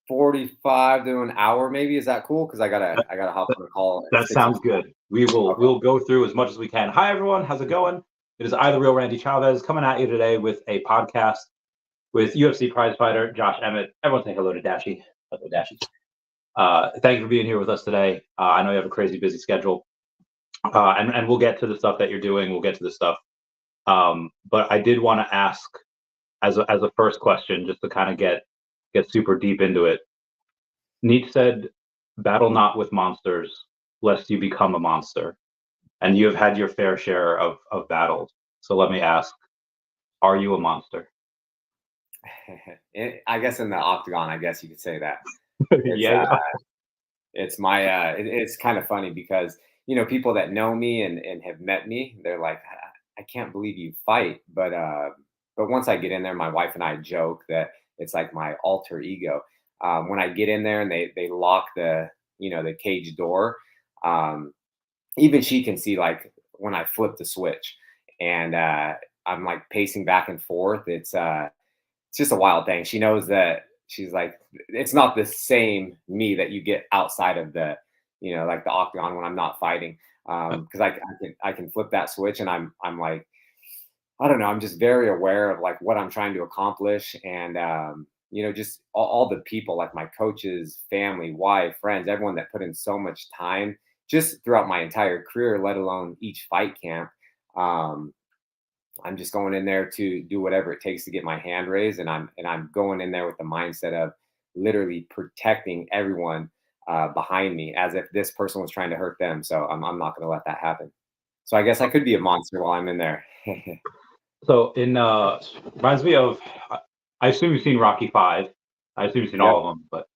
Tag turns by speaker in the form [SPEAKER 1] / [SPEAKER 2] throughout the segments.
[SPEAKER 1] 45 to an hour, maybe. Is that cool? Because I gotta hop on a call at
[SPEAKER 2] That
[SPEAKER 1] 6
[SPEAKER 2] sounds good. We'll go through as much as we can. Hi everyone, how's it going? It is I, the real Randy Chavez, coming at you today with a podcast with UFC prize fighter Josh Emmett. Everyone say hello to Dashie. Hello, Dashie. Thank you for being here with us today. I know you have a crazy busy schedule, and we'll get to the stuff that you're doing. We'll get to the stuff, but I did want to ask as a first question, just to kind of get super deep into it. Nietzsche said, "Battle not with monsters, lest you become a monster." And you have had your fair share of battles. So let me ask, are you a monster?
[SPEAKER 1] I guess in the octagon, I guess you could say that.
[SPEAKER 2] Yeah.
[SPEAKER 1] It's my it's kind of funny because people that know me and have met me, they're like, I can't believe you fight. But once I get in there, my wife and I joke that it's like my alter ego. When I get in there and they lock the cage door, even she can see like when I flip the switch, and I'm like pacing back and forth. It's just a wild thing. She knows that. She's like, it's not the same me that you get outside of like the octagon when I'm not fighting. Because I can flip that switch, and I'm like, I don't know. I'm just very aware of like what I'm trying to accomplish, and just all the people, like my coaches, family, wife, friends, everyone that put in so much time just throughout my entire career, let alone each fight camp. I'm just going in there to do whatever it takes to get my hand raised, and I'm going in there with the mindset of literally protecting everyone behind me, as if this person was trying to hurt them. So I'm not going to let that happen. So I guess I could be a monster while I'm in there.
[SPEAKER 2] So reminds me of, I assume you've seen Rocky 5. I assume you've seen all of them, but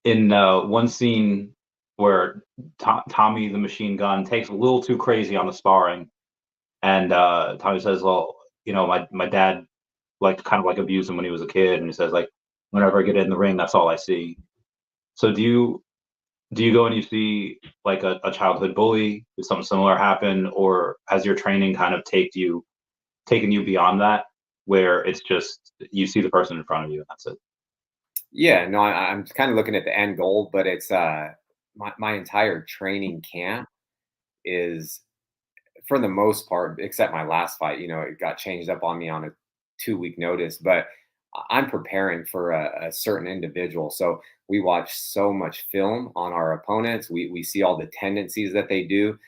[SPEAKER 2] in one scene where Tommy the Machine Gun takes a little too crazy on the sparring, and Tommy says, "Well, my dad liked to kind of like abuse him when he was a kid," and he says, like, "Whenever I get in the ring, that's all I see." So do you go and you see like a childhood bully? Did something similar happen, or has your training kind of taken you beyond that, where it's just you see the person in front of you and that's it?
[SPEAKER 1] Yeah, no, I'm kind of looking at the end goal, but it's my entire training camp is, for the most part, except my last fight, it got changed up on me on a 2-week notice, but I'm preparing for a certain individual. So we watch so much film on our opponents. We see all the tendencies that they do,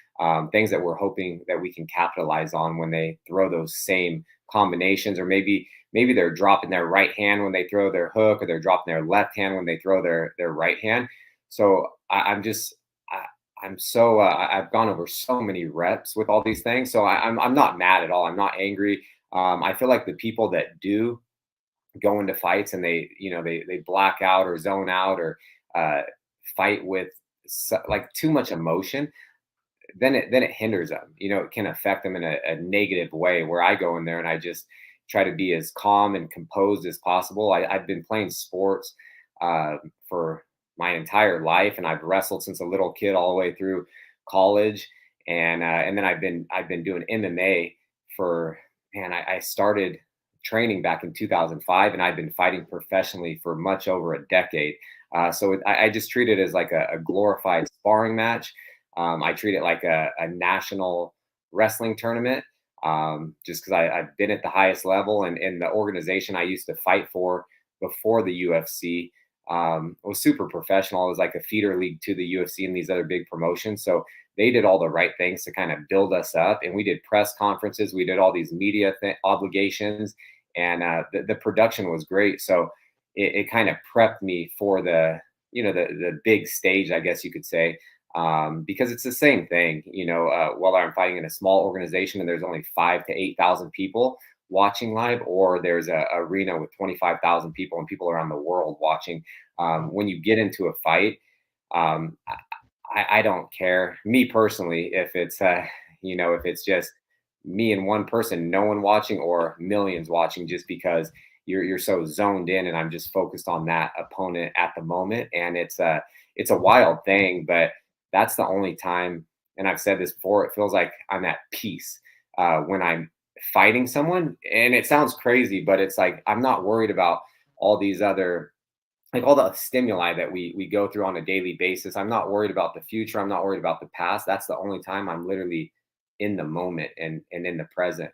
[SPEAKER 1] things that we're hoping that we can capitalize on when they throw those same combinations, or maybe they're dropping their right hand when they throw their hook, or they're dropping their left hand when they throw their right hand. So I'm so I've gone over so many reps with all these things, so I'm not mad at all. I'm not angry. I feel like the people that do go into fights and they black out or zone out, or fight with like too much emotion, then it hinders them. It can affect them in a negative way. Where I go in there and I just try to be as calm and composed as possible. I've been playing sports for my entire life, and I've wrestled since a little kid all the way through college, and then I've been doing MMA for, man, I started training back in 2005, and I've been fighting professionally for much over a decade. I just treat it as like a glorified sparring match. I treat it like a national wrestling tournament, just because I've been at the highest level, and the organization I used to fight for before the UFC was super professional. It was like a feeder league to the UFC and these other big promotions. So they did all the right things to kind of build us up, and we did press conferences. We did all these media obligations, and the production was great. So it kind of prepped me for the big stage, I guess you could say, because it's the same thing, whether I'm fighting in a small organization and there's only 5,000 to 8,000 people watching live, or there's a arena with 25,000 people and people around the world watching. When you get into a fight, I don't care, me personally, if it's if it's just me and one person, no one watching, or millions watching, just because you're so zoned in, and I'm just focused on that opponent at the moment. And it's a wild thing, but that's the only time, and I've said this before, it feels like I'm at peace when I'm fighting someone. And it sounds crazy, but it's like I'm not worried about all these other like all the stimuli that we go through on a daily basis. I'm not worried about the future. I'm not worried about the past. That's the only time I'm literally in the moment and in the present.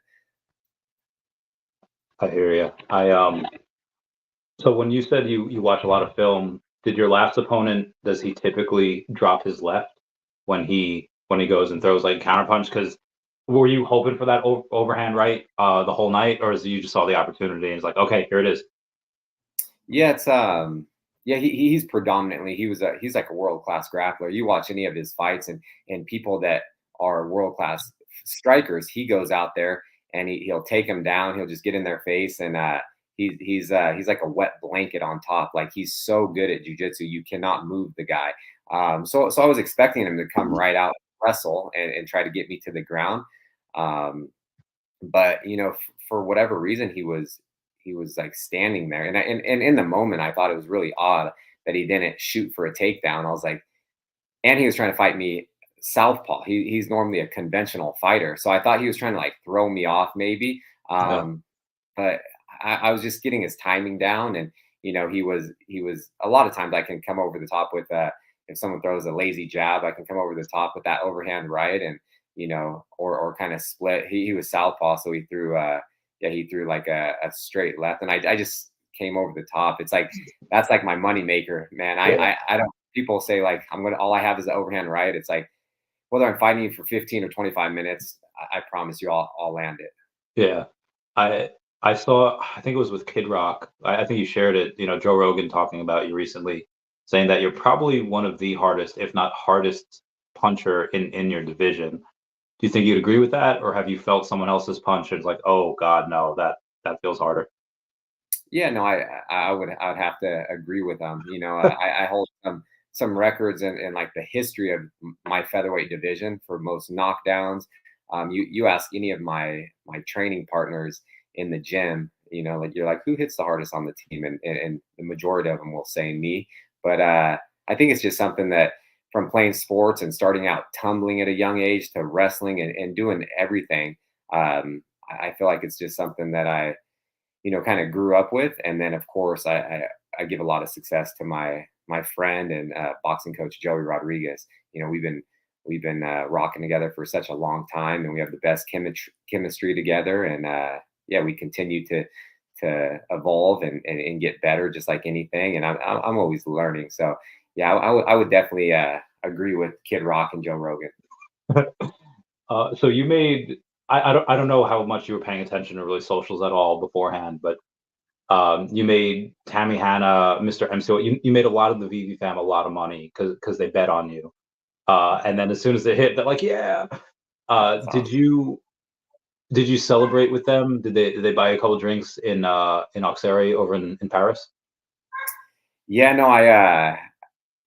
[SPEAKER 2] I hear you. So when you said you watch a lot of film, did your last opponent, does he typically drop his left when he goes and throws like counterpunch? Because were you hoping for that overhand right the whole night, or is it you just saw the opportunity and it's like, okay, here it is?
[SPEAKER 1] Yeah, it's yeah, he's predominantly he's like a world class grappler. You watch any of his fights and people that are world class strikers, he goes out there and he'll take them down. He'll just get in their face and he's like a wet blanket on top. Like he's so good at jujitsu, you cannot move the guy. So I was expecting him to come right out and wrestle and try to get me to the ground. Um, but for whatever reason he was like standing there and in the moment I thought it was really odd that he didn't shoot for a takedown. I was like, and he was trying to fight me southpaw. He's normally a conventional fighter, so I thought he was trying to like throw me off maybe.
[SPEAKER 2] Yeah.
[SPEAKER 1] But I was just getting his timing down, and he was a lot of times I can come over the top with if someone throws a lazy jab, I can come over the top with that overhand right, and or kind of split. He was southpaw, so he threw yeah, he threw like a straight left, and I just came over the top. It's like that's like my money maker, man.
[SPEAKER 2] Yeah.
[SPEAKER 1] I don't. People say like all I have is the overhand right. It's like whether I'm fighting you for 15 or 25 minutes, I promise you I'll land it.
[SPEAKER 2] Yeah. I I saw, I think it was with Kid Rock. I think you shared it, Joe Rogan talking about you recently, saying that you're probably one of the hardest, if not hardest puncher in your division. Do you think you'd agree with that, or have you felt someone else's punch and it's like, oh God, no, that feels harder?
[SPEAKER 1] Yeah, no, I would have to agree with them. I hold some records in like the history of my featherweight division for most knockdowns. You ask any of my training partners in the gym, like you're like, who hits the hardest on the team, and the majority of them will say me. But I think it's just something that from playing sports and starting out tumbling at a young age to wrestling and doing everything. I feel like it's just something that I kind of grew up with. And then of course I give a lot of success to my friend and boxing coach Joey Rodriguez. We've been rocking together for such a long time, and we have the best chemistry together. And yeah, we continue to evolve and get better, just like anything. And I'm always learning. So yeah, I would definitely agree with Kid Rock and Joe Rogan.
[SPEAKER 2] So you made, I don't know how much you were paying attention to really socials at all beforehand, but you made Tammy Hanna, Mr. MCO. You made a lot of the Veve fam a lot of money because they bet on you. And then as soon as they hit, they're like, yeah.
[SPEAKER 1] That's
[SPEAKER 2] Did
[SPEAKER 1] awesome.
[SPEAKER 2] you celebrate with them? Did they buy a couple drinks in Auxerre over in Paris?
[SPEAKER 1] Yeah, no,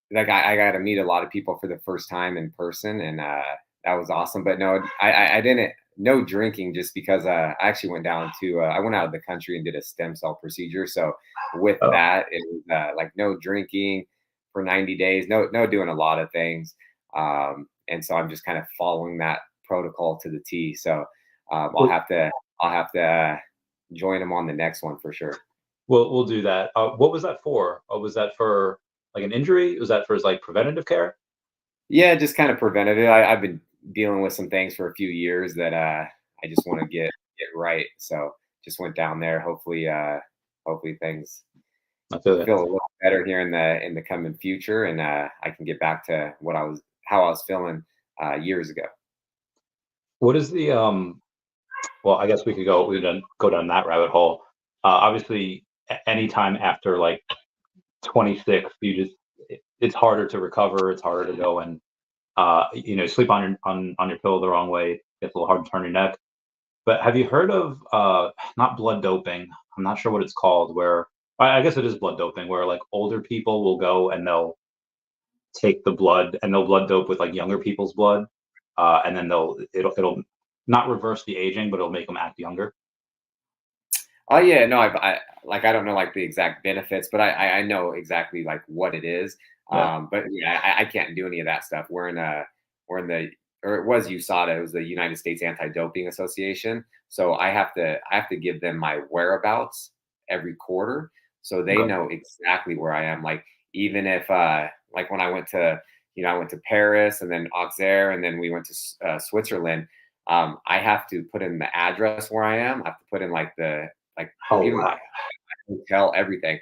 [SPEAKER 1] like I got to meet a lot of people for the first time in person, and that was awesome. But no, I didn't. No drinking, just because I actually went down to I went out of the country and did a stem cell procedure. So with
[SPEAKER 2] Oh,
[SPEAKER 1] that, it was like no drinking for 90 days. No doing a lot of things. And so I'm just kind of following that protocol to the T. So
[SPEAKER 2] well,
[SPEAKER 1] I'll have to join them on the next one for sure.
[SPEAKER 2] we'll do that. What was that for? Was that for like an injury? Was that for like preventative care?
[SPEAKER 1] Yeah, just kind of preventative. I've been dealing with some things for a few years that I just want to get right. So just went down there. Hopefully things
[SPEAKER 2] I feel it.
[SPEAKER 1] feel a little better here in the coming future, and I can get back to how I was feeling years ago.
[SPEAKER 2] What is the Well, I guess we can go down that rabbit hole. Obviously, anytime after like 26, it's harder to recover. It's harder to go and sleep on your pillow the wrong way. It's a little hard to turn your neck. But have you heard of not blood doping? I'm not sure what it's called. Where I guess it is blood doping, where like older people will go and they'll take the blood and they'll blood dope with like younger people's blood, and then it'll not reverse the aging, but it'll make them act younger.
[SPEAKER 1] Oh yeah, no, I don't know like the exact benefits, but I know exactly like what it is.
[SPEAKER 2] Yeah.
[SPEAKER 1] But yeah, I can't do any of that stuff. We're in the or it was USADA, it was the United States Anti-Doping Association. So I have to give them my whereabouts every quarter. So they know exactly where I am. Like, even if, like when I went to, I went to Paris and then Auxerre, and then we went to Switzerland. I have to put in the address where I am. I have to put in like even my hotel, everything.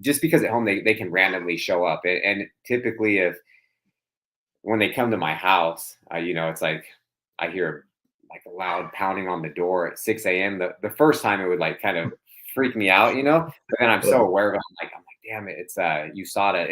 [SPEAKER 1] Just because at home they can randomly show up. And typically, when they come to my house, it's like I hear like a loud pounding on the door at 6 a.m. The first time it would like kind of freak me out, but then I'm so aware of it. I'm like, damn it, it's USADA.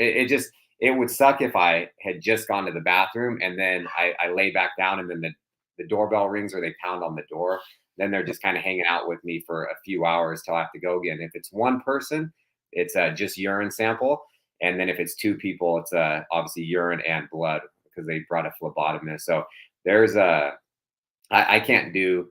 [SPEAKER 1] It would suck if I had just gone to the bathroom and then I lay back down and then the doorbell rings or they pound on the door. Then they're just kind of hanging out with me for a few hours till I have to go again. If it's one person, it's just urine sample. And then if it's two people, it's obviously urine and blood because they brought a phlebotomist. So there's I can't do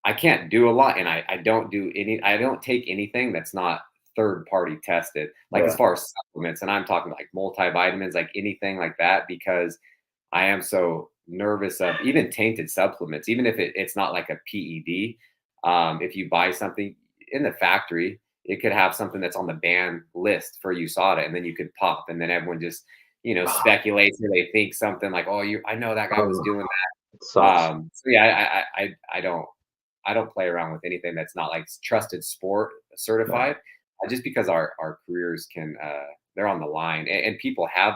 [SPEAKER 1] I can't do a lot, and I don't take anything that's not third party tested, like as far as supplements, and I'm talking like multivitamins, like anything like that, because I am so nervous of even tainted supplements, even if it's not like a PED. If you buy something in the factory, it could have something that's on the ban list for USADA, and then you could pop, and then everyone just speculates, or they think something like, oh, I know that guy was doing that. So yeah, I don't play around with anything that's not like trusted sport certified, just because our careers they're on the line, and people have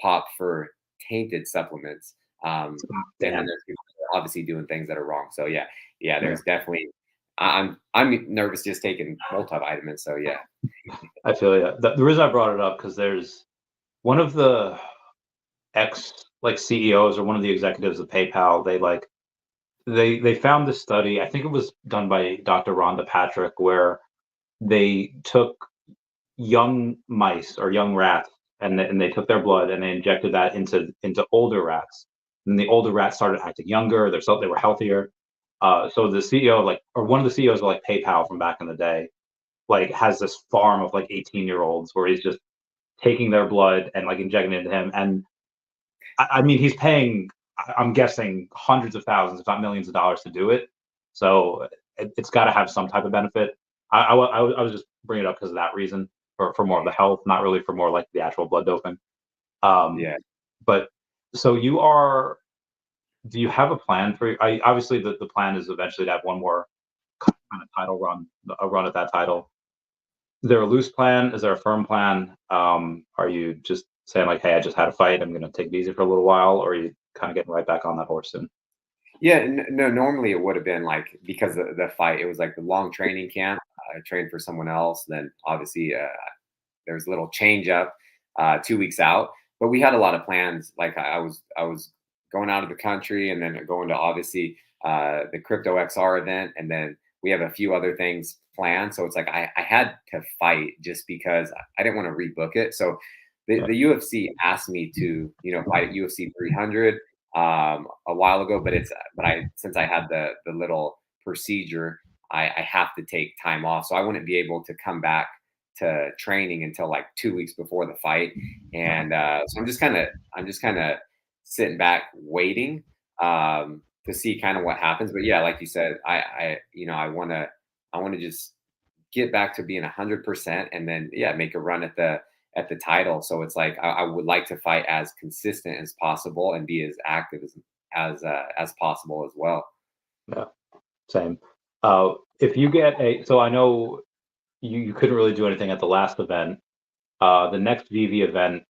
[SPEAKER 1] popped for tainted supplements. And then there's people that are obviously doing things that are wrong. So yeah, there's definitely. I'm nervous just taking multivitamins. So yeah,
[SPEAKER 2] I feel you. The reason I brought it up because there's one of the CEOs or one of the executives of PayPal. They found this study. I think it was done by Dr. Rhonda Patrick, where they took young mice or young rats and they took their blood and they injected that into older rats. And the older rats started acting younger. They were healthier. So the CEO, or one of the CEOs of PayPal from back in the day, has this farm of 18-year-olds where he's just taking their blood and injecting it into him. And I mean, he's paying, I'm guessing, hundreds of thousands, if not millions of dollars to do it. So it's got to have some type of benefit. I was just bringing it up because of that reason, for more of the health, not really for more like the actual blood doping.
[SPEAKER 1] yeah.
[SPEAKER 2] But so do you have a plan for? Obviously the plan is eventually to have one more kind of title run, a run at that title. Is there a loose plan? Is there a firm plan? Are you just saying hey, I just had a fight, I'm going to take it easy for a little while, or are you kind of getting right back on that horse soon?
[SPEAKER 1] Yeah, no, normally it would have been because of the fight, it was the long training camp. I trained for someone else. Then obviously there was a little change up 2 weeks out, but we had a lot of plans. I was going out of the country and then going to obviously the Crypto XR event. And then we have a few other things planned. So it's I had to fight just because I didn't want to rebook it. So the UFC asked me to, fight at UFC 300 a while ago, but since I had the little procedure, I have to take time off. So I wouldn't be able to come back to training until 2 weeks before the fight. And so I'm just kind of sitting back waiting to see kind of what happens. But yeah, like you said, I want to just get back to being 100%, and then make a run at the title. So it's I would like to fight as consistent as possible and be as active as possible as well.
[SPEAKER 2] Yeah, same. If you get so I know you couldn't really do anything at the last event. The next Veve event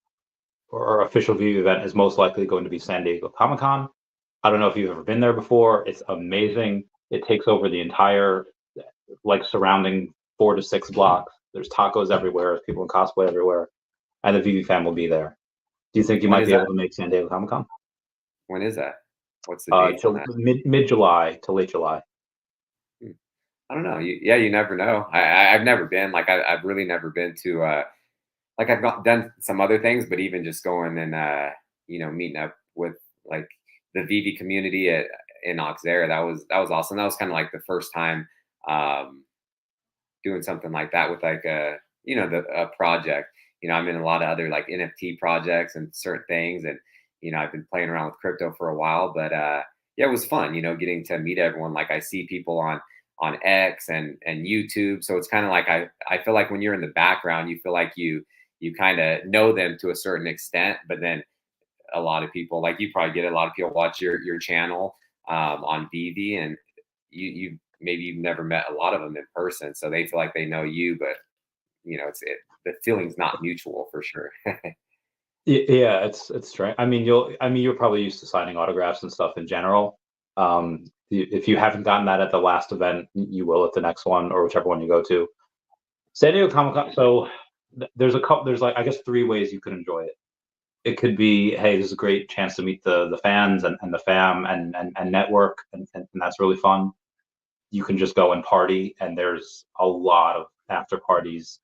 [SPEAKER 2] or official Veve event is most likely going to be San Diego Comic-Con. I don't know if you've ever been there before. It's amazing. It takes over the entire surrounding 4 to 6 blocks. There's tacos everywhere. There's people in cosplay everywhere, and the Veve fam will be there. Do you think you might be able to make San Diego Comic-Con?
[SPEAKER 1] When is that? What's the date on that?
[SPEAKER 2] Mid July to late July.
[SPEAKER 1] I don't know. You never know. I've never been. I've really never been to. I've done some other things, but even just going and meeting up with the Veve community in Auxerre, that was awesome. That was kind of the first time doing something like that with a project. I'm in a lot of other NFT projects and certain things, and I've been playing around with crypto for a while, but it was fun, getting to meet everyone. I see people on on X and YouTube. So it's kind of like I feel like when you're in the background, you feel like you kind of know them to a certain extent, but then a lot of people, like you probably get a lot of people watch your channel on Veve, and you maybe you've never met a lot of them in person, so they feel like they know you, but the feeling's not mutual for sure.
[SPEAKER 2] Yeah, it's strange. I mean, you're probably used to signing autographs and stuff in general. If you haven't gotten that at the last event, you will at the next one or whichever one you go to. San Diego Comic Con. So there's a couple. There's like I guess three ways you could enjoy it. It could be, hey, this is a great chance to meet the fans and the fam and network, and that's really fun. You can just go and party, and there's a lot of after parties.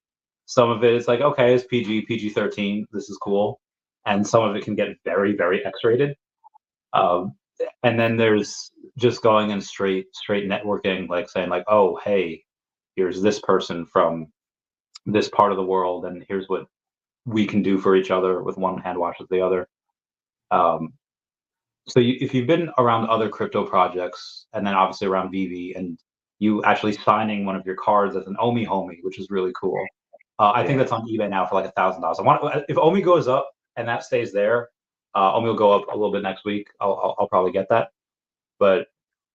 [SPEAKER 2] Some of it is like, okay, it's PG-13. This is cool, and some of it can get very, very X-rated. Um, and then there's just going and straight networking, like saying like, oh, hey, here's this person from this part of the world, and here's what we can do for each other with one hand washes the other. Um, so if you've been around other crypto projects, and then obviously around Veve, and you actually signing one of your cards as an OMI homie, which is really cool. I think
[SPEAKER 1] Yeah.
[SPEAKER 2] that's on eBay now for like $1,000. If OMI goes up and that stays there, OMI will go up a little bit next week. I'll probably get that. But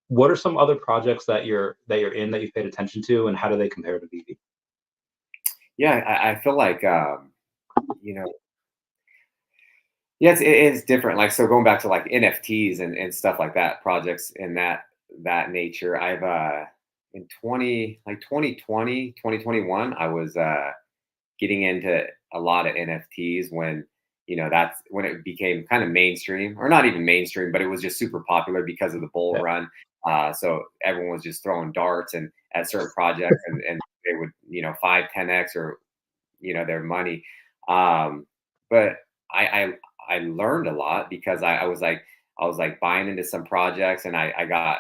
[SPEAKER 2] what are some other projects that you're in that you've paid attention to, and how do they compare to Veve?
[SPEAKER 1] Yeah, I feel like you know, yes, it is different. Like, so going back to like NFTs and stuff like that, projects in that nature. I've in 2021, I was getting into a lot of NFTs when that's when it became kind of mainstream, or not even mainstream, but it was just super popular because of the bull
[SPEAKER 2] Yeah.
[SPEAKER 1] run. So everyone was just throwing darts and at certain projects, and they would 5-10x or their money. But I learned a lot because I was like buying into some projects, and I got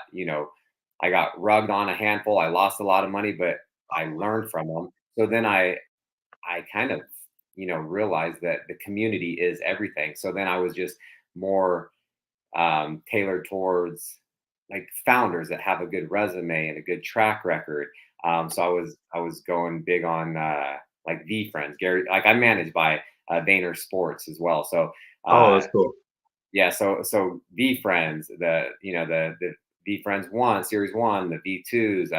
[SPEAKER 1] I got rugged on a handful. I lost a lot of money, but I learned from them. So then I kind of realized that the community is everything. So then I was just more tailored towards like founders that have a good resume and a good track record. So I was going big on like V Friends, Gary. Like I'm managed by Vayner Sports as well. So
[SPEAKER 2] Oh,
[SPEAKER 1] uh,
[SPEAKER 2] that's cool.
[SPEAKER 1] yeah, so V Friends, the V Friends one, series one, the V2s,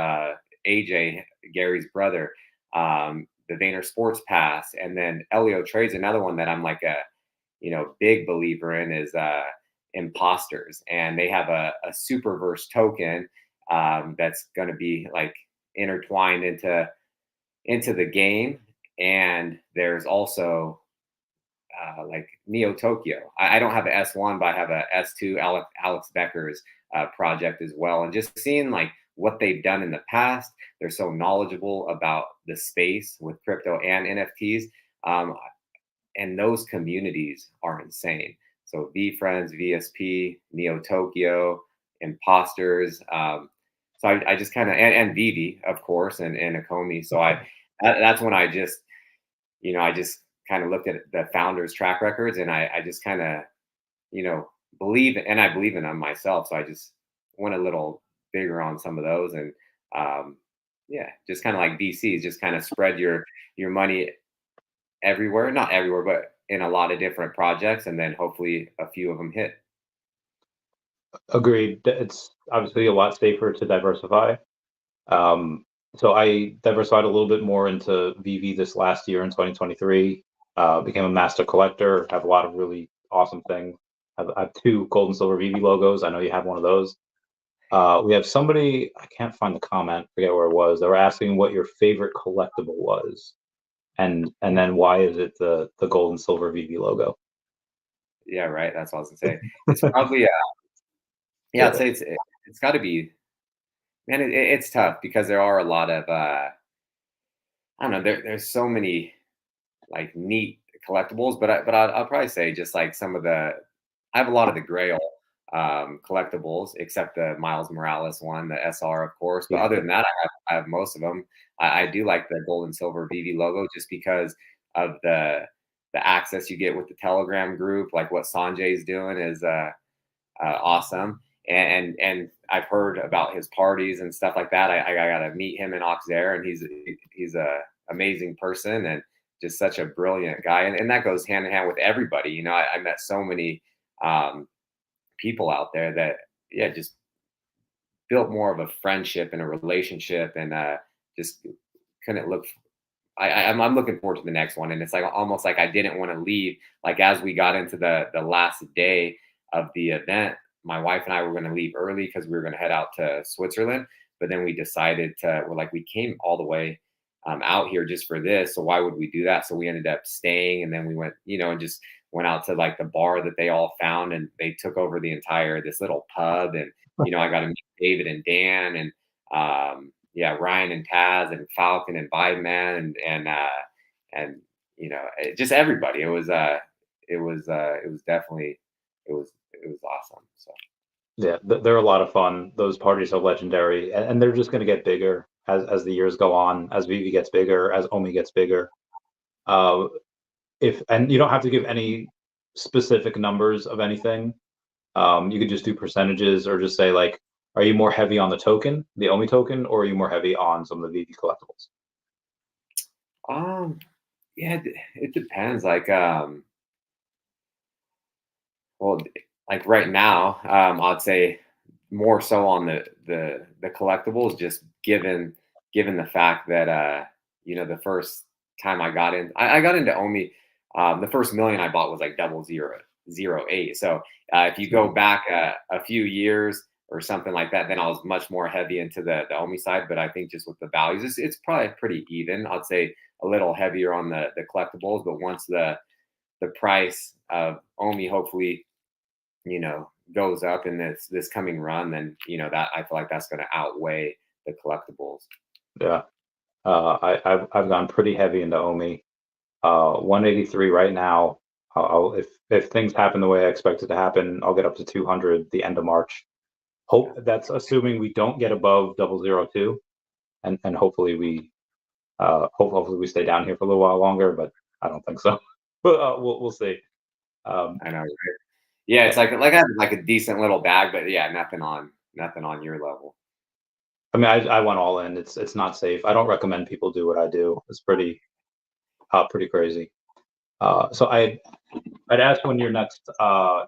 [SPEAKER 1] AJ, Gary's brother, the Vayner Sports Pass, and then Elio Trades, another one that I'm like a big believer in is imposters, and they have a superverse token that's going to be like intertwined into the game, and there's also like Neo Tokyo. I don't have an S1, but I have a S2, Alex Becker's project as well. And just seeing like what they've done in the past, they're so knowledgeable about the space with crypto and NFTs. Um, and those communities are insane. So V Friends, VSP, Neo Tokyo, Imposters. So I just kind of and Veve, of course, and Akomi. So that's when I just I just kind of looked at the founders' track records, and I just kind of, believe, and I believe in them myself. So I just went a little bigger on some of those, and yeah, just kind of like VCs, just kind of spread your money everywhere, not everywhere, but in a lot of different projects, and then hopefully a few of them hit.
[SPEAKER 2] Agreed. It's obviously a lot safer to diversify. Um, so I diversified a little bit more into Veve this last year in 2023. Became a master collector. Have a lot of really awesome things. I have two gold and silver Veve logos. I know you have one of those. We have somebody, I can't find the comment, forget where it was. They were asking what your favorite collectible was, and then why is it the gold and silver Veve logo?
[SPEAKER 1] Yeah, right. That's what I was gonna say. It's probably yeah. I'd
[SPEAKER 2] Yeah,
[SPEAKER 1] say it's got to be, man. It's tough because there are a lot of I don't know. There's so many like neat collectibles, but I'll probably say just like some of I have a lot of the Grail collectibles, except the Miles Morales one, the SR, of course. But
[SPEAKER 2] yeah,
[SPEAKER 1] other than that, I have most of them. I do like the gold and silver Veve logo just because of the access you get with the Telegram group. Like what Sanjay's doing is awesome. And I've heard about his parties and stuff like that. I got to meet him in Auxerre, and he's a amazing person and just such a brilliant guy. And that goes hand in hand with everybody. You know, I met so many people out there that, yeah, just built more of a friendship and a relationship, and just couldn't look. I'm looking forward to the next one, and it's like almost like I didn't want to leave. Like as we got into the last day of the event, my wife and I were going to leave early because we were going to head out to Switzerland. But then we decided we came all the way out here just for this, so why would we do that? So we ended up staying, and then we went, and just went out to like the bar that they all found, and they took over this little pub, and I got to meet David and Dan, and yeah, Ryan and Taz and Falcon and Vibe Man and just everybody. It was definitely it was awesome. So
[SPEAKER 2] Yeah, they're a lot of fun. Those parties are legendary, and they're just going to get bigger as the years go on, as Veve gets bigger, as OMI gets bigger. And you don't have to give any specific numbers of anything. You could just do percentages, or just say like, are you more heavy on the OMI token, or are you more heavy on some of the Veve collectibles?
[SPEAKER 1] Yeah, it depends. Like, well, like right now, I'd say more so on the collectibles, just given the fact that the first time I got into OMI, the first million I bought was like 0008. So if you go back a few years or something like that, then I was much more heavy into the OMI side. But I think just with the values, it's probably pretty even. I'd say a little heavier on the collectibles, but once the price of OMI hopefully goes up in this coming run, then that I feel like that's going to outweigh the collectibles.
[SPEAKER 2] Yeah, I've gone pretty heavy into OMI. 183 right now. If things happen the way I expect it to happen, I'll get up to 200 the end of March. That's assuming we don't get above 002, and hopefully we hopefully we stay down here for a little while longer, but I don't think so. But we'll see.
[SPEAKER 1] I know, right? Yeah, it's like I had like a decent little bag, but yeah, nothing on your level.
[SPEAKER 2] I mean, I went all in. It's not safe. I don't recommend people do what I do. It's pretty crazy. So I'd asked when your next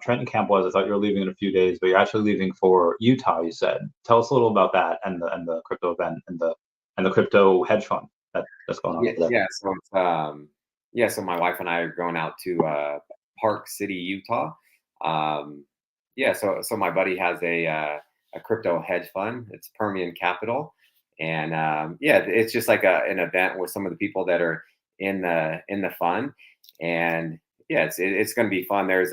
[SPEAKER 2] Trenton camp was. I thought you were leaving in a few days, but you're actually leaving for Utah. You said. Tell us a little about that and the crypto event and the crypto hedge fund that's going on over there.
[SPEAKER 1] Yeah. So so my wife and I are going out to Park City, Utah. Yeah. So my buddy has a crypto hedge fund. It's Permian Capital, and yeah, it's just like an event with some of the people that are in the fund, and yeah, it's going to be fun. There's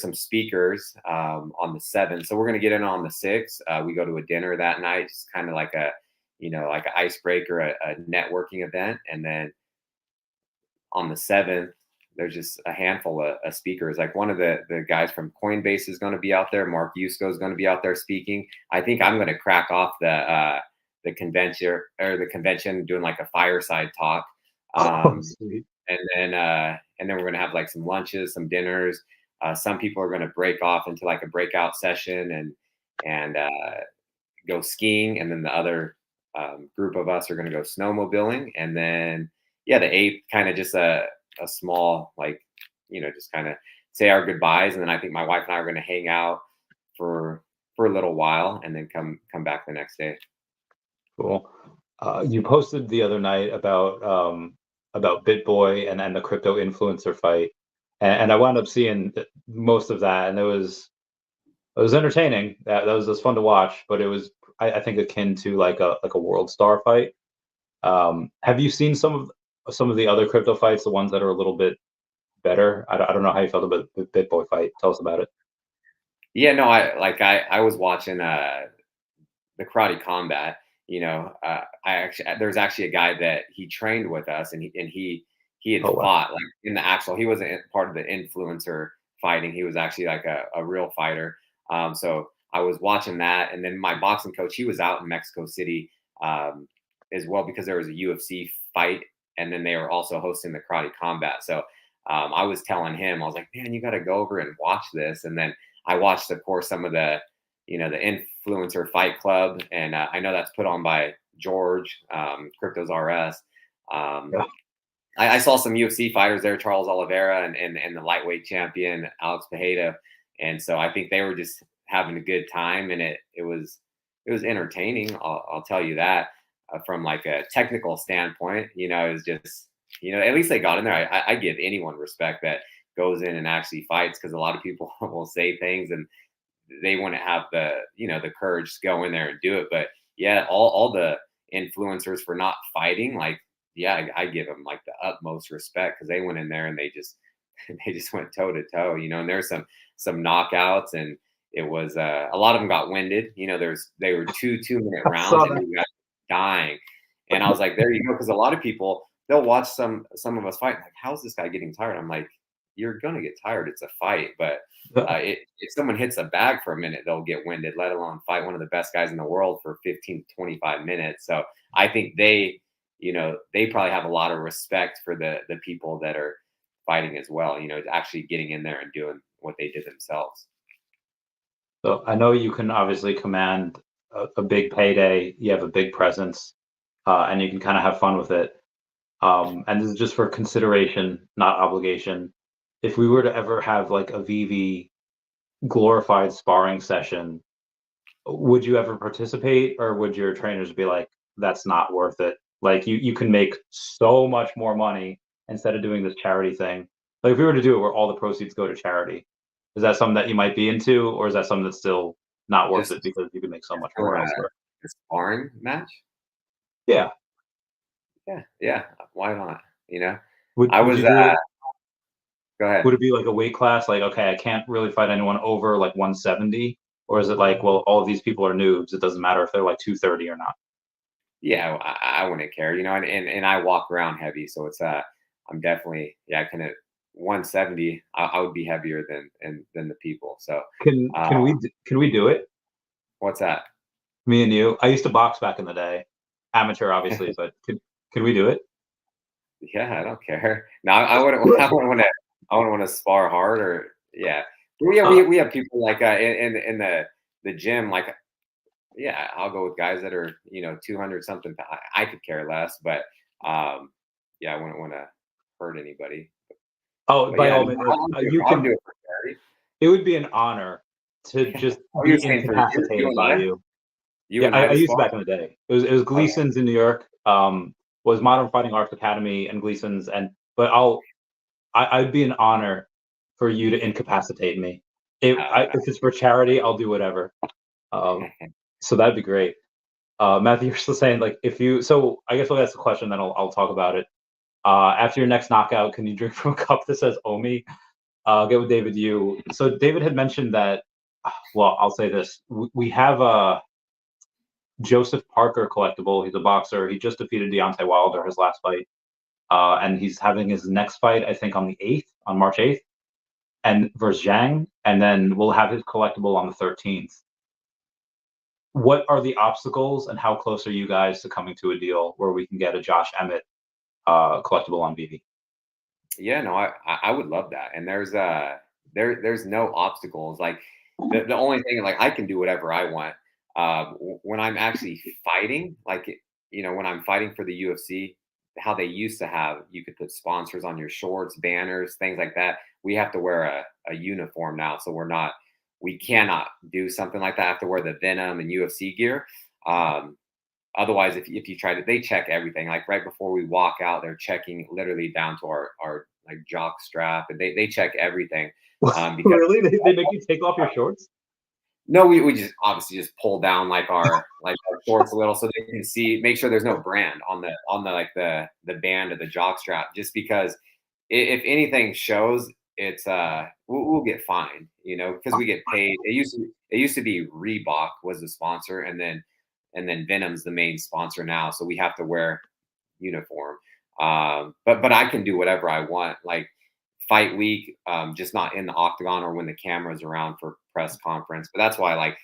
[SPEAKER 1] some speakers on the 7th, so we're going to get in on the 6th. We go to a dinner that night, just kind of like like an icebreaker, a networking event, and then on the 7th, there's just a handful of speakers. Like one of the guys from Coinbase is going to be out there. Mark Yusko is going to be out there speaking. I think I'm going to crack off the convention doing like a fireside talk. And then we're going to have like some lunches, some dinners. Some people are going to break off into like a breakout session and go skiing, and then the other group of us are going to go snowmobiling, and then yeah, the 8th kind of just a small just kind of say our goodbyes, and then I think my wife and I are going to hang out for a little while, and then come back the next day.
[SPEAKER 2] Cool. You posted the other night about BitBoy and the crypto influencer fight, and I wound up seeing most of that, and it was entertaining. That was fun to watch, but it was I think akin to like a World Star fight. Have you seen some of the other crypto fights, the ones that are a little bit better? I don't know how you felt about the BitBoy fight. Tell us about it.
[SPEAKER 1] Yeah, no, I was watching the Karate Combat. There's actually a guy that he trained with us, and he had fought like in the actual. He wasn't part of the influencer fighting. He was actually like a real fighter. So I was watching that, and then my boxing coach, he was out in Mexico City as well, because there was a UFC fight, and then they were also hosting the Karate Combat. So I was telling him, I was like, man, you got to go over and watch this. And then I watched, of course, some of the the Influencer Fight Club, and I know that's put on by George, Cryptos RS.
[SPEAKER 2] Yeah.
[SPEAKER 1] I saw some UFC fighters there, Charles Oliveira and the lightweight champion Alex Pereira, and so I think they were just having a good time, and it was entertaining. I'll tell you that from like a technical standpoint, it was just at least they got in there. I give anyone respect that goes in and actually fights, because a lot of people will say things and they wouldn't have the the courage to go in there and do it. But yeah, all the influencers for not fighting, like I give them like the utmost respect, because they went in there and they just they just went toe to toe, and there's some knockouts, and it was a lot of them got winded. They were 2 2-minute rounds and we got dying. And I was like, there you go, because a lot of people, they'll watch some of us fight, like, how's this guy getting tired? I'm like, you're gonna get tired. It's a fight. But if someone hits a bag for a minute, they'll get winded, let alone fight one of the best guys in the world for 15 to 25 minutes. So I think they probably have a lot of respect for the people that are fighting as well, actually getting in there and doing what they did themselves.
[SPEAKER 2] So I know you can obviously command a big payday. You have a big presence, and you can kind of have fun with it. And this is just for consideration, not obligation. If we were to ever have like a Veve glorified sparring session, would you ever participate, or would your trainers be like, that's not worth it? Like you can make so much more money instead of doing this charity thing. Like if we were to do it where all the proceeds go to charity, is that something that you might be into, or is that something that's still not worth it because you can make so much more elsewhere?
[SPEAKER 1] A sparring match?
[SPEAKER 2] Yeah.
[SPEAKER 1] Yeah. Why not?
[SPEAKER 2] Would
[SPEAKER 1] I was.
[SPEAKER 2] you do it?
[SPEAKER 1] Go ahead.
[SPEAKER 2] Would it be like a weight class? Like, okay, I can't really fight anyone over like 170, or is it like, well, all of these people are noobs. It doesn't matter if they're like 230 or not.
[SPEAKER 1] Yeah, I wouldn't care, and I walk around heavy, so it's I'm definitely kind of 170. I would be heavier than the people. So
[SPEAKER 2] Can we do it?
[SPEAKER 1] what's that?
[SPEAKER 2] Me and you. I used to box back in the day, amateur, obviously, but can we do it?
[SPEAKER 1] Yeah, I don't care. No, I wouldn't. I wouldn't want to. I wouldn't want to spar hard, or yeah. We have people like in the gym, like I'll go with guys that are 200 something. I could care less, but I wouldn't want to hurt anybody.
[SPEAKER 2] Oh,
[SPEAKER 1] But
[SPEAKER 2] by
[SPEAKER 1] yeah,
[SPEAKER 2] all means, you
[SPEAKER 1] I'll
[SPEAKER 2] can.
[SPEAKER 1] do it for charity.
[SPEAKER 2] It would be an honor to just
[SPEAKER 1] You're
[SPEAKER 2] be
[SPEAKER 1] saying for
[SPEAKER 2] incapacitated by you.
[SPEAKER 1] You
[SPEAKER 2] Yeah,
[SPEAKER 1] and I
[SPEAKER 2] I
[SPEAKER 1] to
[SPEAKER 2] used to
[SPEAKER 1] spar?
[SPEAKER 2] back in the day. It was Gleason's in New York. Was Modern Fighting Arts Academy and Gleason's, but I'd be an honor for you to incapacitate me. If it's for charity, I'll do whatever. So that'd be great. Matthew, you're still saying like if you. So I guess we'll ask the question, then I'll talk about it. After your next knockout, can you drink from a cup that says OMI? I'll get with David. So David had mentioned that. Well, I'll say this: we have a Joseph Parker collectible. He's a boxer. He just defeated Deontay Wilder his last fight, and he's having his next fight, I think, on March 8th, and versus Zhang, and then we'll have his collectible on the 13th. What are the obstacles, and how close are you guys to coming to a deal where we can get a Josh Emmett collectible on Veve?
[SPEAKER 1] Yeah, no, I would love that. And there's no obstacles. Like the only thing, like, I can do whatever I want. When I'm actually fighting, like when I'm fighting for the UFC, how they used to have, you could put sponsors on your shorts, banners, things like that. We have to wear a uniform now, so we cannot do something like that. I have to wear the Venom and UFC gear. Otherwise, if you try to, they check everything. Like right before we walk out, they're checking literally down to our like jock strap, and they check everything.
[SPEAKER 2] Because really, they make you take off your shorts?
[SPEAKER 1] No, we just obviously just pull down like our shorts a little, so they can see, make sure there's no brand on the like the band of the jock strap. Just because if anything shows, it's we'll get fined, because we get paid. It used to be Reebok was the sponsor, and then Venom's the main sponsor now, so we have to wear uniform. But I can do whatever I want, like fight week, just not in the octagon or when the camera's around for press conference. But that's why, like,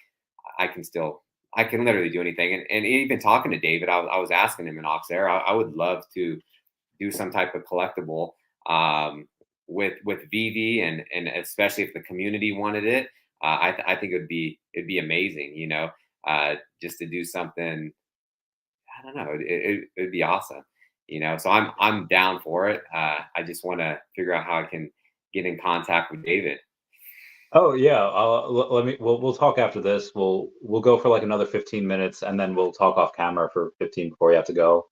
[SPEAKER 1] I can literally do anything. And even talking to David, I was asking him in Ox Air, I would love to do some type of collectible with Veve, and especially if the community wanted it. I think it'd be amazing. just to do something. I don't know. It'd be awesome, So I'm down for it. I just want to figure out how I can get in contact with David.
[SPEAKER 2] Oh yeah, let me. We'll talk after this. We'll go for like another 15 minutes, and then we'll talk off camera for 15 before you have to go.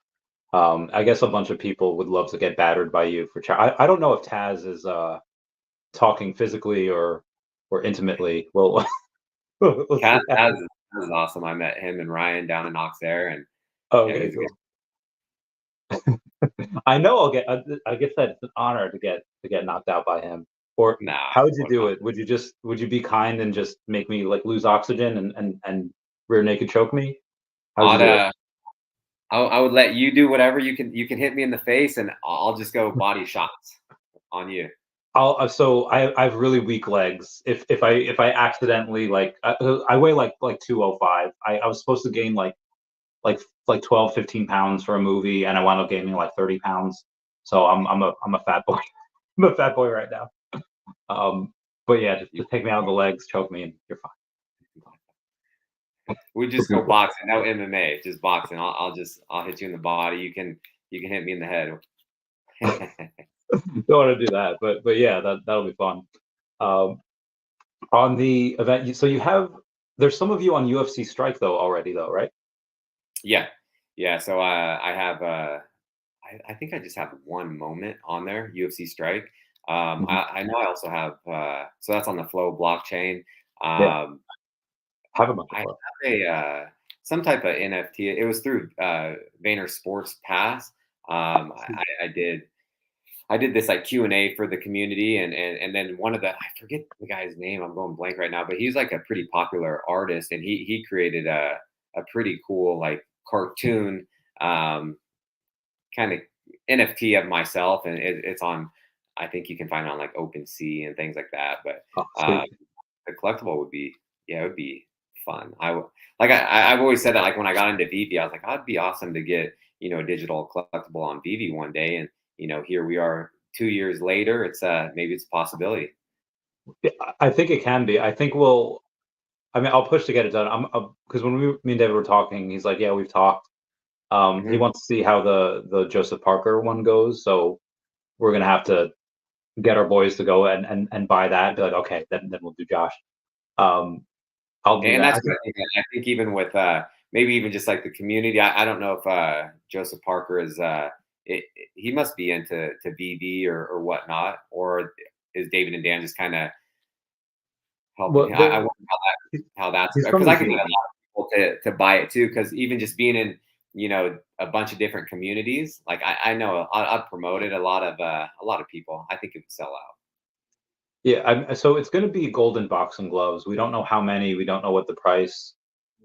[SPEAKER 2] I guess a bunch of people would love to get battered by you for. I don't know if Taz is talking physically or intimately. Well, we'll see.
[SPEAKER 1] Taz is awesome. I met him and Ryan down in Auxerre, and
[SPEAKER 2] Okay,
[SPEAKER 1] he's a
[SPEAKER 2] cool.
[SPEAKER 1] good.
[SPEAKER 2] I know I'll get. I guess that it's an honor to get knocked out by him. Or
[SPEAKER 1] Nah,
[SPEAKER 2] how would you do it? Would you be kind and just make me like lose oxygen and rear naked choke me? How would you do it?
[SPEAKER 1] I would let you do whatever you can. You can hit me in the face, and I'll just go body shots on you.
[SPEAKER 2] So I have really weak legs. If I accidentally like I weigh like 205. I was supposed to gain like 12, 15 pounds for a movie, and I wound up gaining like 30 pounds. So I'm a fat boy. I'm a fat boy right now. But yeah, just take me out of the legs, choke me, and you're fine.
[SPEAKER 1] We just go boxing, no MMA, just boxing. I'll hit you in the body. You can hit me in the head.
[SPEAKER 2] Don't want to do that, but yeah, that'll be fun. On the event, so there's some of you on UFC Strike already, right?
[SPEAKER 1] Yeah. So I have I think I just have one moment on there, UFC Strike. I know I also have so that's on the Flow blockchain.
[SPEAKER 2] Yeah, have a bunch
[SPEAKER 1] I
[SPEAKER 2] of
[SPEAKER 1] have
[SPEAKER 2] fun.
[SPEAKER 1] some type of NFT. It was through Vayner Sports Pass. I did this like Q&A for the community, and then one of the, I forget the guy's name, I'm going blank right now, but he's like a pretty popular artist, and he created a pretty cool like cartoon kind of NFT of myself, and it's on. I think you can find it on like OpenSea and things like that. But
[SPEAKER 2] Oh, sweet.
[SPEAKER 1] the collectible would be, it would be fun. I've always said that, like when I got into Veve, I was like, oh, it'd be awesome to get a digital collectible on Veve one day, and here we are 2 years later. It's maybe it's a possibility.
[SPEAKER 2] Yeah, I think it can be. I think I mean, I'll push to get it done. Because when me and David were talking, he's like, "Yeah, we've talked." He
[SPEAKER 1] Mm-hmm.
[SPEAKER 2] wants to see how the Joseph Parker one goes, so we're gonna have to get our boys to go and buy that. And be like, okay, then we'll do Josh. I'll do
[SPEAKER 1] And
[SPEAKER 2] that.
[SPEAKER 1] that's what I think. I think even with maybe even just like the community, I don't know if Joseph Parker is he must be into Veve or whatnot, or is David and Dan just kind of helping
[SPEAKER 2] Well,
[SPEAKER 1] him? I wonder how that's
[SPEAKER 2] he's from
[SPEAKER 1] because
[SPEAKER 2] New
[SPEAKER 1] I can get a
[SPEAKER 2] Zealand.
[SPEAKER 1] lot of people to buy it too. Because even just being in a bunch of different communities, like I know I'd promote it. A lot of people. I think it would sell out.
[SPEAKER 2] Yeah, so it's going to be golden boxing gloves. We don't know how many. We don't know what the price.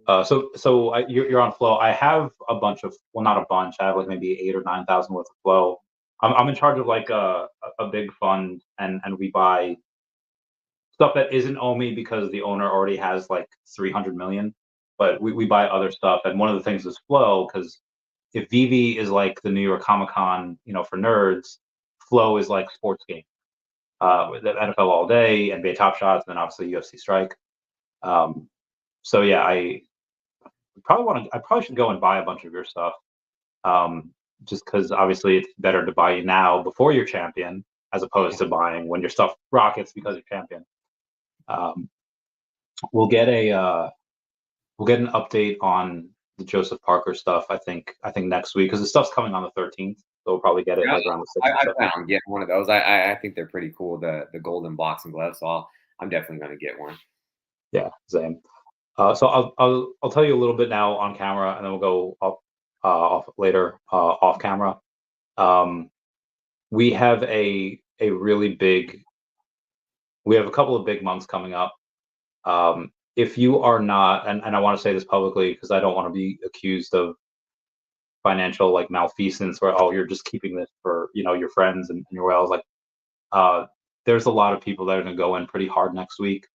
[SPEAKER 2] You're on Flow. I have a bunch of, well, not a bunch. I have like maybe 8 or 9 thousand worth of Flow. I'm in charge of like a big fund, and we buy stuff that isn't OMI because the owner already has like 300 million. But we buy other stuff, and one of the things is Flow because if Veve is like the New York Comic Con, for nerds, Flow is like sports game. With the NFL all day, NBA Top Shots, and then obviously UFC Strike. So yeah, I probably should go and buy a bunch of your stuff. Just because obviously it's better to buy you now before you're champion as opposed to buying when your stuff rockets because you're champion. Um, we'll get we'll get an update on the Joseph Parker stuff. I think next week because the stuff's coming on the 13th, so we'll probably get it
[SPEAKER 1] Yeah,
[SPEAKER 2] like around the 6th or
[SPEAKER 1] I
[SPEAKER 2] 7th.
[SPEAKER 1] plan on getting one of those. I think they're pretty cool. The golden boxing gloves. So I'm definitely going to get one.
[SPEAKER 2] Yeah, same. So I'll tell you a little bit now on camera, and then we'll go off later off camera. Um, we have a really big. We have a couple of big months coming up. If you are not, and I want to say this publicly because I don't want to be accused of financial like malfeasance, where you're just keeping this for your friends and your wells. Like, there's a lot of people that are going to go in pretty hard next week,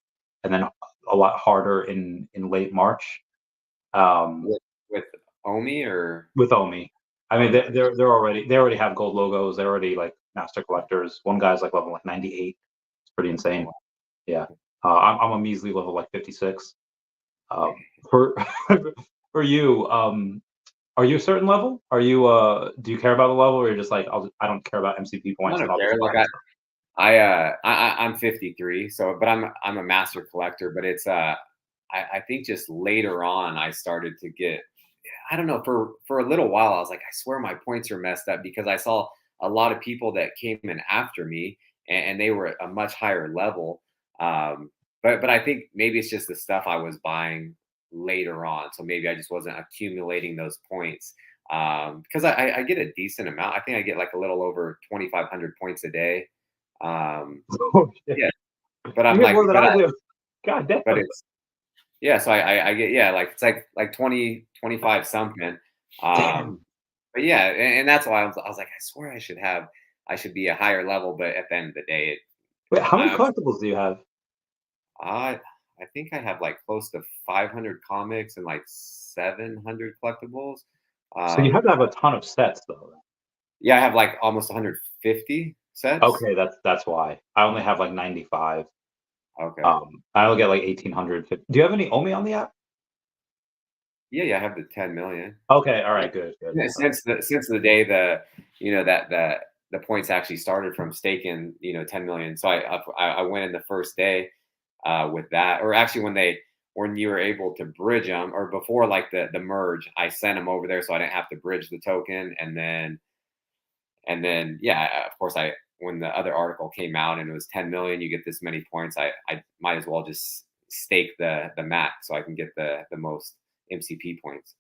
[SPEAKER 2] and then a lot harder in late March. Um,
[SPEAKER 1] With OMI or
[SPEAKER 2] with OMI. I mean,
[SPEAKER 1] okay.
[SPEAKER 2] they already have gold logos. They're already like master collectors. One guy's like level like 98. It's pretty insane. Yeah, I'm a measly level like 56. For for you, are you a certain level? Are you do you care about the level, or you're just like I don't care about MCP
[SPEAKER 1] I
[SPEAKER 2] points and
[SPEAKER 1] don't
[SPEAKER 2] I'll
[SPEAKER 1] care.
[SPEAKER 2] just buy
[SPEAKER 1] Like
[SPEAKER 2] the stuff?
[SPEAKER 1] I'm 53, so but I'm a master collector. But it's I think just later on I started to get, I don't know, for a little while I was like, I swear my points are messed up because I saw a lot of people that came in after me and they were at a much higher level. But I think maybe it's just the stuff I was buying later on. So maybe I just wasn't accumulating those points. Because I get a decent amount. I think I get like a little over 2,500 points a day.
[SPEAKER 2] Oh, shit.
[SPEAKER 1] Yeah, but
[SPEAKER 2] You
[SPEAKER 1] I'm
[SPEAKER 2] get
[SPEAKER 1] like,
[SPEAKER 2] more than I do. God damn.
[SPEAKER 1] but it's yeah. So I get, yeah, like it's like 20 25 something. Um,
[SPEAKER 2] Damn.
[SPEAKER 1] but yeah, and that's why I was like, I swear I should be a higher level, but at the end of the day,
[SPEAKER 2] Wait, how many
[SPEAKER 1] I'm
[SPEAKER 2] collectibles do you have?
[SPEAKER 1] I I think I have like close to 500 comics and like 700 collectibles.
[SPEAKER 2] So you have
[SPEAKER 1] Um,
[SPEAKER 2] to have a ton of sets, though.
[SPEAKER 1] yeah, I have like almost 150 sets.
[SPEAKER 2] Okay, that's why. I only have like 95.
[SPEAKER 1] Okay.
[SPEAKER 2] I only get like 1,850. Do you have any OMI on the app?
[SPEAKER 1] Yeah, I have the 10 million.
[SPEAKER 2] Okay, all
[SPEAKER 1] Yeah.
[SPEAKER 2] right, good, good.
[SPEAKER 1] Yeah,
[SPEAKER 2] All right.
[SPEAKER 1] since the day that the points actually started from staking, 10 million. So I went in the first day with that, or actually when you were able to bridge them, or before like the merge, I sent them over there so I didn't have to bridge the token, and then yeah, of course I when the other article came out and it was 10 million, you get this many points. I might as well just stake the max so I can get the most MCP points.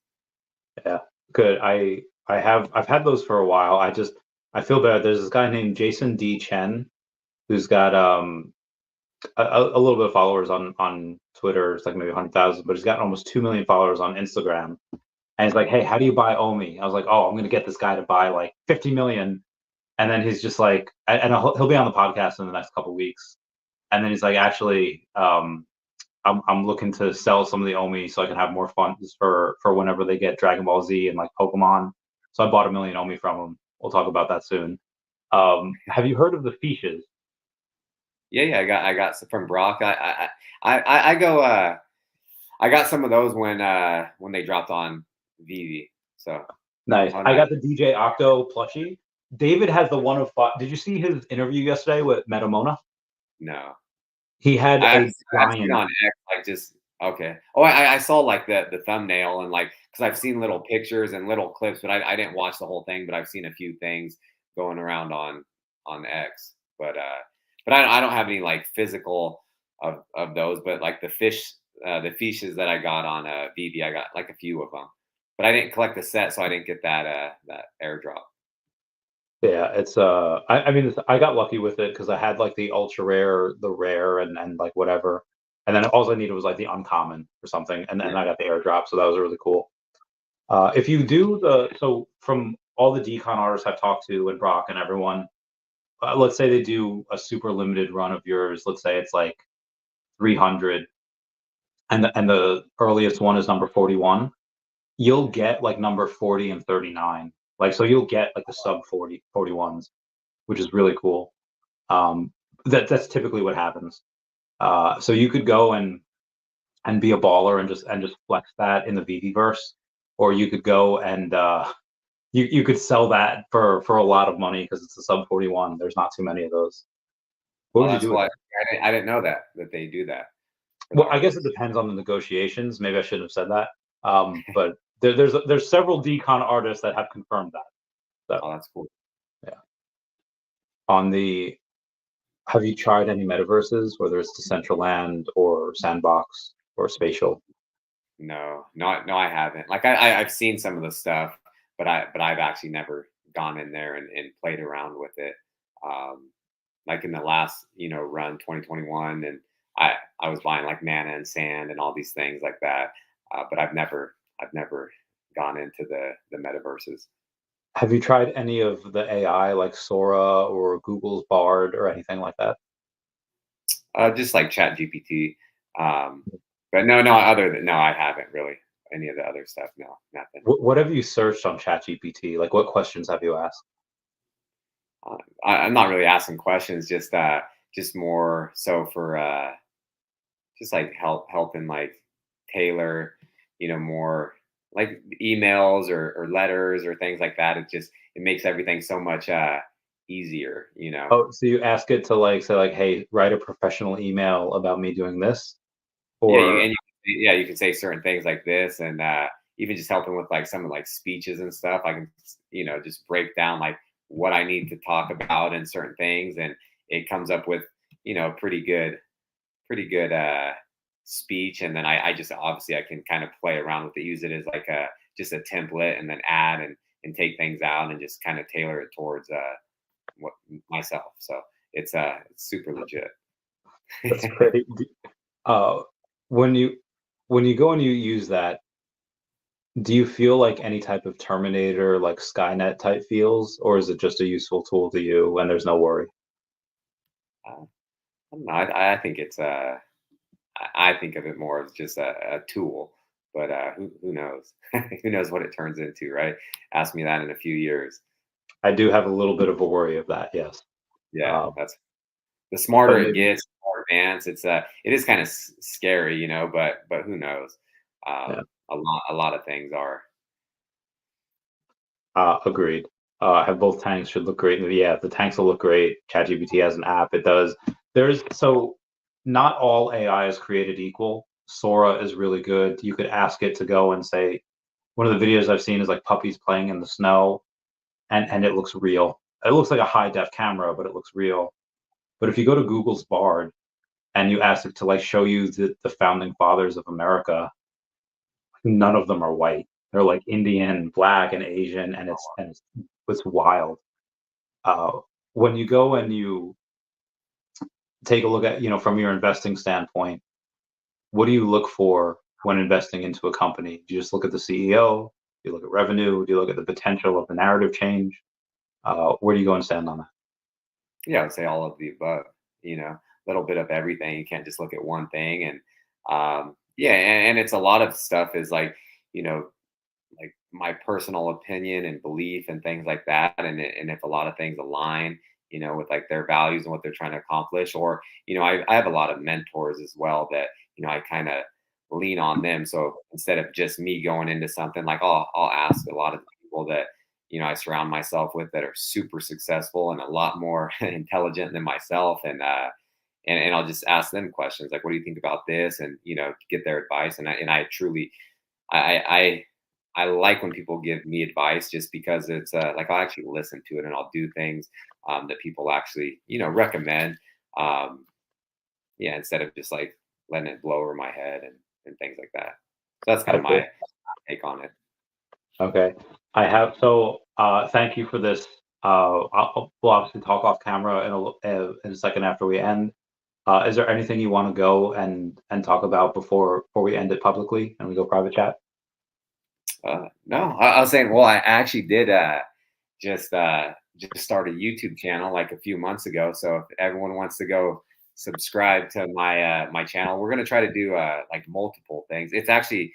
[SPEAKER 2] Yeah, good. I've had those for a while. I feel bad. There's this guy named Jason D. Chen who's got a little bit of followers on Twitter. It's like maybe 100,000, but he's got almost 2 million followers on Instagram. And he's like, "Hey, how do you buy OMI?" I was like, "Oh, I'm gonna get this guy to buy like 50 million." And then he's just like, and he'll be on the podcast in the next couple weeks. And then he's like, actually, I'm looking to sell some of the OMI so I can have more funds for whenever they get Dragon Ball Z and like Pokemon. So I bought 1 million OMI from him. We'll talk about that soon. Have you heard of the Feeshes?
[SPEAKER 1] Yeah, I got some from Brock. I go. I got some of those when they dropped on Veve. So
[SPEAKER 2] Nice.
[SPEAKER 1] oh
[SPEAKER 2] I
[SPEAKER 1] nice.
[SPEAKER 2] got the DJ Octo plushie. David has the one of five. Did you see his interview yesterday with Metamona?
[SPEAKER 1] No,
[SPEAKER 2] He had
[SPEAKER 1] I've
[SPEAKER 2] a
[SPEAKER 1] I've seen
[SPEAKER 2] giant.
[SPEAKER 1] on X like just okay. Oh, I saw like the thumbnail and like because I've seen little pictures and little clips, but I didn't watch the whole thing. But I've seen a few things going around on X. But I don't have any like physical of those. But like the fishes that I got on Veve, I got like a few of them. But I didn't collect the set, so I didn't get that airdrop.
[SPEAKER 2] Yeah, it's I mean I got lucky with it because I had like the ultra rare, the rare, and like whatever, and then all I needed was like the uncommon or something, and
[SPEAKER 1] Yeah.
[SPEAKER 2] then I got the airdrop, so that was really cool. If you do so from all the decon artists I've talked to and Brock and everyone, let's say they do a super limited run of yours. Let's say it's like 300, and the earliest one is number 41. You'll get like number 40 and 39. Like so, you'll get like the sub 40 41s, which is really cool. Um, that's typically what happens. So you could go and be a baller and just flex that in the VV verse, or you could go and you could sell that for a lot of money because it's a sub 41. There's not too many of those. What
[SPEAKER 1] Oh,
[SPEAKER 2] would you
[SPEAKER 1] that's
[SPEAKER 2] do with
[SPEAKER 1] why
[SPEAKER 2] it?
[SPEAKER 1] I didn't know that they do that for the
[SPEAKER 2] Well, I guess it
[SPEAKER 1] artists.
[SPEAKER 2] depends on the negotiations. Maybe I shouldn't have said that. But there's several decon artists that have confirmed that. So
[SPEAKER 1] Oh, that's cool.
[SPEAKER 2] yeah. On the Have you tried any metaverses, whether it's Decentraland or Sandbox or Spatial?
[SPEAKER 1] No, no, I haven't. Like I've seen some of the stuff, but I've actually never gone in there and played around with it. Um, like in the last run 2021, and I was buying like mana and sand and all these things like that. But I've never gone into the metaverses.
[SPEAKER 2] Have you tried any of the AI like Sora or Google's Bard or anything like that?
[SPEAKER 1] Just like Chat GPT. Um, but no, no, I haven't really any of the other stuff. No, nothing.
[SPEAKER 2] What have you searched on ChatGPT? Like, what questions have you asked?
[SPEAKER 1] I'm not really asking questions, just more so for just like helping like tailor, more like emails or letters or things like that. It makes everything so much easier.
[SPEAKER 2] Oh, so you ask it to like say like, hey, write a professional email about me doing this,
[SPEAKER 1] Yeah,
[SPEAKER 2] or
[SPEAKER 1] you can say certain things like this, and even just helping with like some of like speeches and stuff. I can just break down like what I need to talk about and certain things, and it comes up with pretty good speech. And then I just obviously I can kind of play around with it, use it as like a just a template, and then add and take things out and just kind of tailor it towards what myself. So it's super legit.
[SPEAKER 2] that's great. Uh, when you go and you use that, do you feel like any type of Terminator, like Skynet type feels, or is it just a useful tool to you and there's no worry?
[SPEAKER 1] I don't know. I think it's I think of it more as just a tool, but who knows? Who knows what it turns into, right? Ask me that in a few years.
[SPEAKER 2] I do have a little bit of a worry of that, yes.
[SPEAKER 1] Yeah,
[SPEAKER 2] Um,
[SPEAKER 1] that's the smarter
[SPEAKER 2] but
[SPEAKER 1] it
[SPEAKER 2] maybe,
[SPEAKER 1] gets, the more advanced. It is kind of scary, but who knows?
[SPEAKER 2] yeah,
[SPEAKER 1] A lot of things are.
[SPEAKER 2] agreed. Have both tanks should look great. Yeah, the tanks will look great. ChatGPT has an app. It does. So not all AI is created equal. Sora is really good. You could ask it to go and say, one of the videos I've seen is like puppies playing in the snow, and it looks real. It looks like a high def camera, but it looks real. But if you go to Google's Bard and you ask it to like show you the founding fathers of America, none of them are white. They're like Indian, black, and Asian, and it's wild. Uh, when you go and you take a look at, from your investing standpoint, what do you look for when investing into a company? Do you just look at the CEO? Do you look at revenue? Do you look at the potential of the narrative change? Where do you go and stand on that?
[SPEAKER 1] Yeah, I would say all of the above. A little bit of everything. You can't just look at one thing. And yeah, and it's a lot of stuff is you know like my personal opinion and belief and things like that. And if a lot of things align, with like their values and what they're trying to accomplish, or I have a lot of mentors as well that I kind of lean on them. So instead of just me going into something, like I'll ask a lot of the people that I surround myself with that are super successful and a lot more intelligent than myself, and I'll just ask them questions like, what do you think about this? And get their advice. And I truly I I like when people give me advice, just because it's like I'll actually listen to it, and I'll do things that people actually recommend. Um, yeah, instead of just like letting it blow over my head and things like that. So that's kind
[SPEAKER 2] I
[SPEAKER 1] of
[SPEAKER 2] feel
[SPEAKER 1] my take on it.
[SPEAKER 2] okay. I have so. Thank you for this. We'll obviously talk off camera in a second after we end. Is there anything you want to go and talk about before we end it publicly and we go private chat?
[SPEAKER 1] No, I was saying, well, I actually did just start a YouTube channel like a few months ago. So if everyone wants to go subscribe to my channel, we're gonna try to do like multiple things. It's actually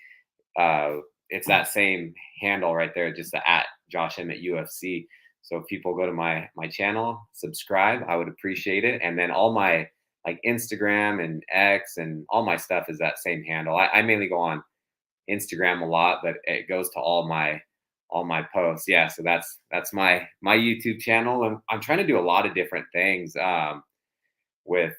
[SPEAKER 1] it's that same handle right there, just the at Josh Emmett UFC. So if people go to my channel, subscribe, I would appreciate it. And then all my like Instagram and X and all my stuff is that same handle. I mainly go on Instagram a lot, but it goes to all my posts. Yeah, so that's my YouTube channel, and I'm trying to do a lot of different things. With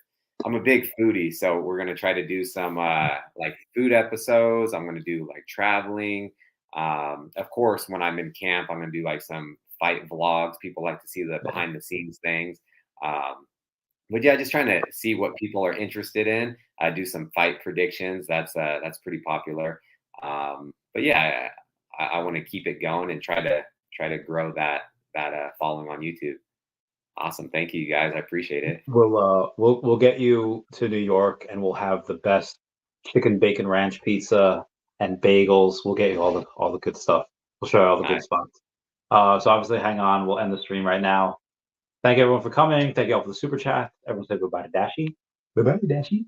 [SPEAKER 1] I'm a big foodie, so we're gonna try to do some like food episodes. I'm gonna do like traveling. Of course, when I'm in camp, I'm gonna do like some fight vlogs. People like to see the behind the scenes things. Um, but yeah, just trying to see what people are interested in. I do some fight predictions. That's pretty popular. But yeah, I want to keep it going and try to grow that following on YouTube. Awesome, thank you guys. I appreciate it.
[SPEAKER 2] We'll get you to New York and we'll have the best chicken bacon ranch pizza and bagels. We'll get you all the good stuff. We'll show you all the good
[SPEAKER 1] Nice.
[SPEAKER 2] spots. So obviously, hang on. We'll end the stream right now. Thank everyone for coming. Thank you all for the super chat. Everyone say goodbye to Dashi. Bye bye, Dashi.